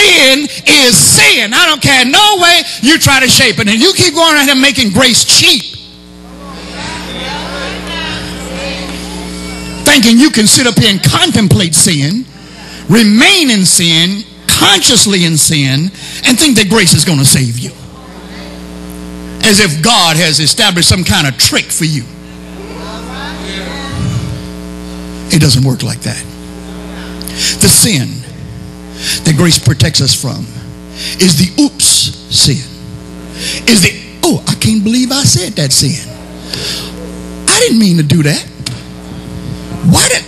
sin is sin. I don't care no way you try to shape it. And you keep going around here making grace cheap, thinking you can sit up here and contemplate sin, remain in sin, consciously in sin, and think that grace is going to save you. As if God has established some kind of trick for you. It doesn't work like that. The sin that grace protects us from is the oops sin. Is the, oh, I can't believe I said that sin. I didn't mean to do that. Why did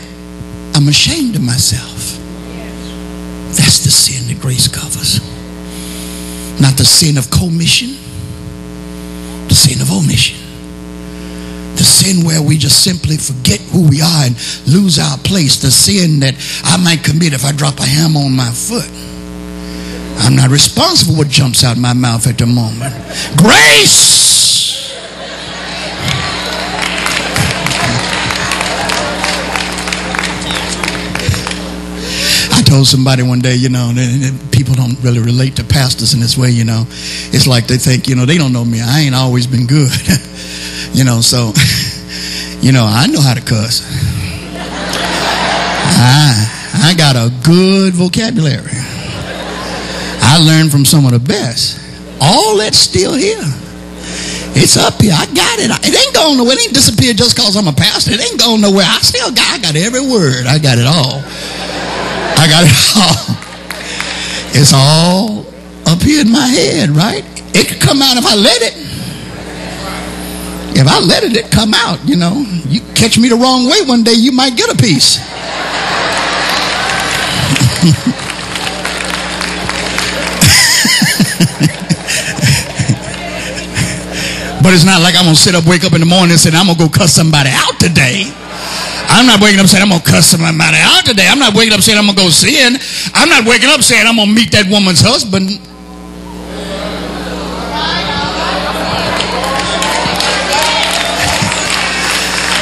I'm ashamed of myself. That's the sin that grace covers. Not the sin of commission, the sin of omission. The sin where we just simply forget who we are and lose our place. The sin that I might commit if I drop a hammer on my foot. I'm not responsible for what jumps out my mouth at the moment. Grace! I told somebody one day, you know, people don't really relate to pastors in this way, you know. It's like they think, you know, they don't know me. I ain't always been good. You know, so, you know, I know how to cuss. I got a good vocabulary. I learned from some of the best. All that's still here. It's up here. I got it. It ain't going nowhere. It ain't disappeared just because I'm a pastor. It ain't going nowhere. I got every word. I got it all. I got it all. It's all up here in my head, right? It could come out if I let it. If I let it come out, you know, you catch me the wrong way one day, you might get a piece. But it's not like I'm going to wake up in the morning and say, I'm going to go cuss somebody out today. I'm not waking up saying, I'm going to cuss somebody out today. I'm not waking up saying, I'm going to go sin. I'm not waking up saying, I'm going to meet that woman's husband.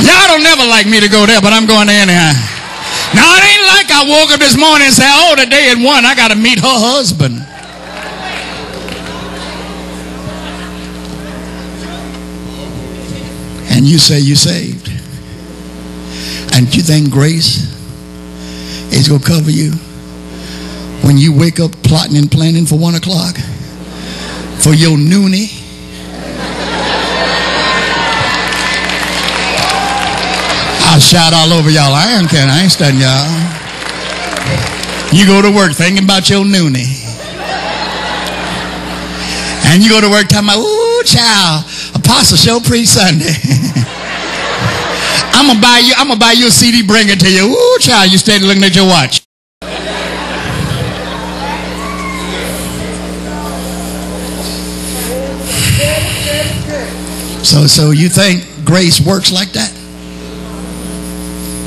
Y'all don't never like me to go there, but I'm going there anyhow. Now, it ain't like I woke up this morning and said, oh, today at 1, I got to meet her husband. And you say you're saved. And you think grace is going to cover you when you wake up plotting and planning for 1 o'clock for your noonie? I'll shout all over y'all. I ain't studying y'all. You go to work thinking about your noonie. And you go to work talking about, ooh, child, Apostle show preach Sunday. I'm gonna buy you a CD, bring it to you. Ooh, child, you steady looking at your watch. So you think grace works like that?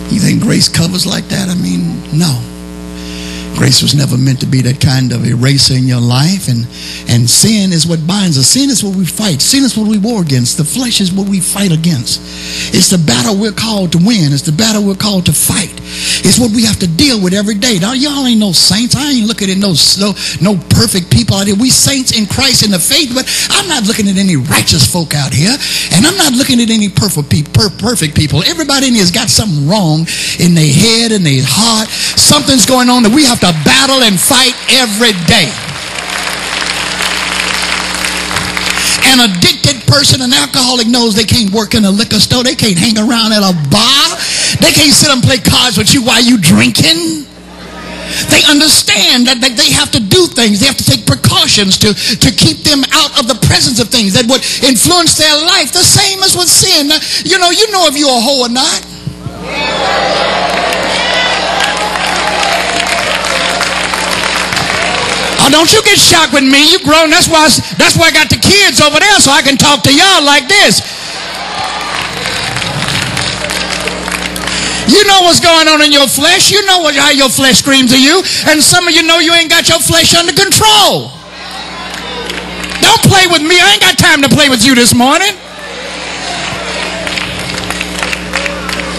You think grace covers like that? I mean, no. Grace was never meant to be that kind of eraser in your life. And sin is what binds us. Sin is what we fight. Sin is what we war against. The flesh is what we fight against. It's the battle we're called to win. It's the battle we're called to fight. It's what we have to deal with every day. Now, y'all ain't no saints. I ain't looking at no perfect people out here. We saints in Christ in the faith, but I'm not looking at any righteous folk out here. And I'm not looking at any perfect people. Everybody in here has got something wrong in their head, in their heart. Something's going on that we have to battle and fight every day. An addicted person, an alcoholic, knows they can't work in a liquor store. They can't hang around at a bar. They can't sit and play cards with you while you drinking. They understand that they have to do things. They have to take precautions to keep them out of the presence of things that would influence their life. The same as with sin. Now, you know if you're a hoe or not. Oh, don't you get shocked with me. You grown. That's why I got the kids over there so I can talk to y'all like this. You know what's going on in your flesh. You know how your flesh screams at you. And some of you know you ain't got your flesh under control. Don't play with me. I ain't got time to play with you this morning.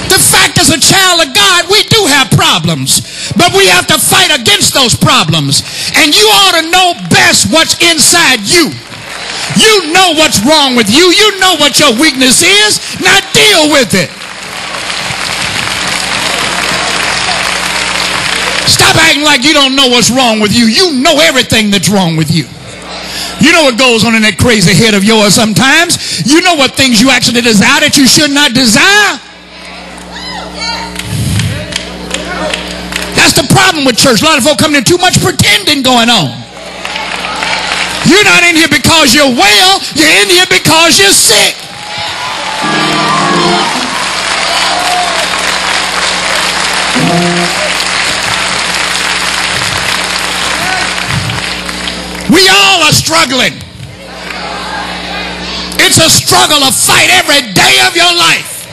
The fact as a child of God, we do have problems. But we have to fight against those problems. And you ought to know best what's inside you. You know what's wrong with you. You know what your weakness is. Now deal with it. Stop acting like you don't know what's wrong with you. You know everything that's wrong with you. You know what goes on in that crazy head of yours sometimes. You know what things you actually desire that you should not desire. That's the problem with church. A lot of folk coming in, too much pretending going on. You're not in here because you're well. You're in here because you're sick. We all are struggling. It's a struggle, a fight every day of your life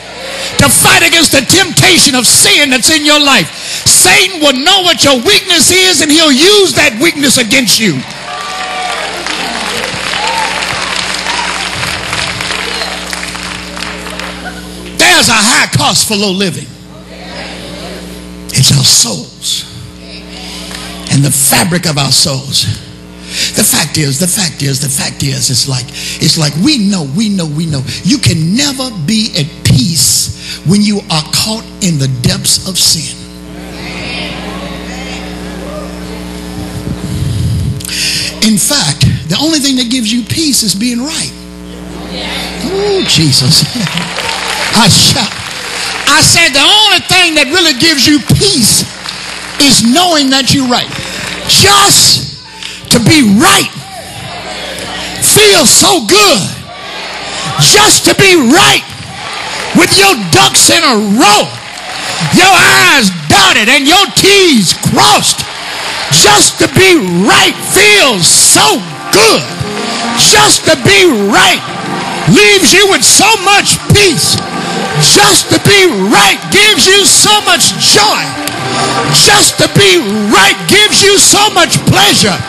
to fight against the temptation of sin that's in your life. Satan will know what your weakness is, and he'll use that weakness against you. There's a high cost for low living. It's our souls and the fabric of our souls. The fact is, it's like we know. You can never be at peace when you are caught in the depths of sin. In fact, the only thing that gives you peace is being right. Oh, Jesus. I said the only thing that really gives you peace is knowing that you're right. Just to be right feels so good. Just to be right with your ducks in a row, your I's dotted and your T's crossed. Just to be right feels so good. Just to be right leaves you with so much peace. Just to be right gives you so much joy. Just to be right gives you so much pleasure.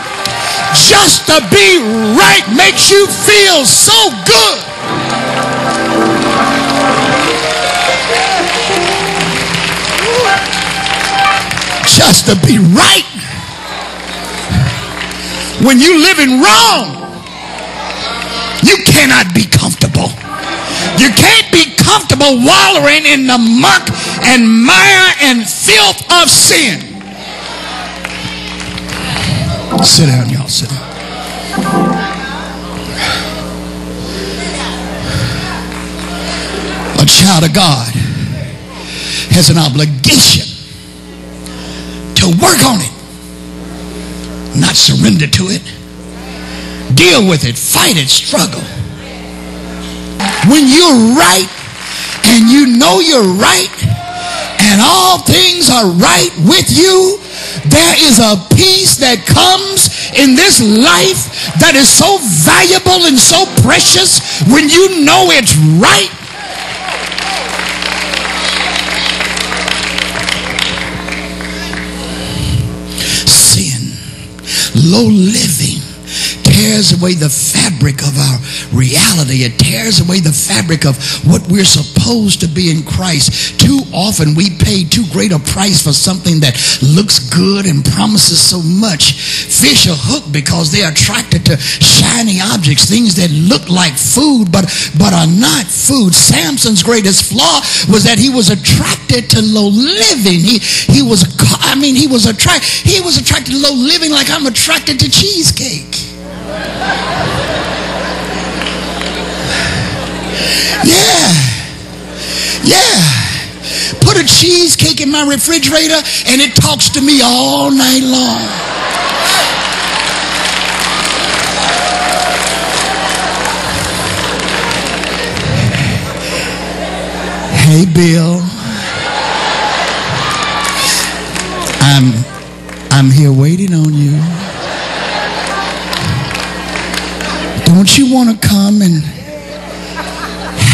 Just to be right makes you feel so good. Just to be right. When you're living wrong, you cannot be comfortable. You can't be comfortable wallowing in the muck and mire and filth of sin. Sit down, y'all. Sit down. A child of God has an obligation to work on it, not surrender to it. Deal with it, fight it, struggle. When you're right and you know you're right and all things are right with you, there is a peace that comes in this life that is so valuable and so precious when you know it's right. Sin, low living, tears away the fabric of our reality. It tears away the fabric of what we're supposed to be in Christ. Too often we pay too great a price for something that looks good and promises so much. Fish are hooked because they're attracted to shiny objects, things that look like food but are not food. Samson's greatest flaw was that he was attracted to low living. He was attracted to low living like I'm attracted to cheesecake. Yeah. Put a cheesecake in my refrigerator and it talks to me all night long. Hey, Bill. I'm here waiting on you. Don't you want to come and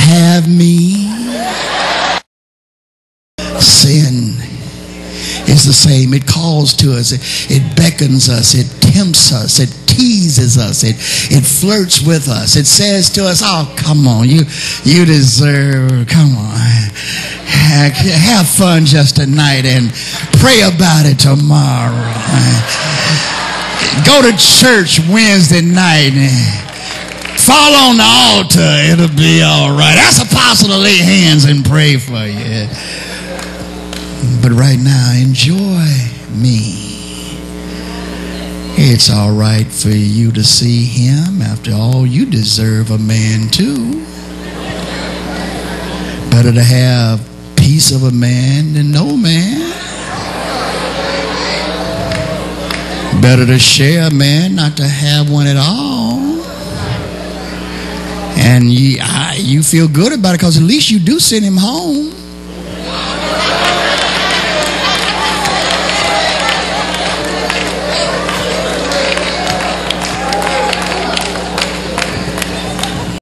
have me? Sin is is the same. It calls to us. It beckons us. It tempts us. It teases us. It flirts with us. It says to us, oh, come on, you deserve, come on. Have fun just tonight and pray about it tomorrow. Go to church Wednesday night and fall on the altar. It'll be all right. That's a apostle to lay hands and pray for you. But right now, enjoy me. It's all right for you to see him. After all, you deserve a man too. Better to have piece of a man than no man. Better to share a man, not to have one at all. And you feel good about it because at least you do send him home.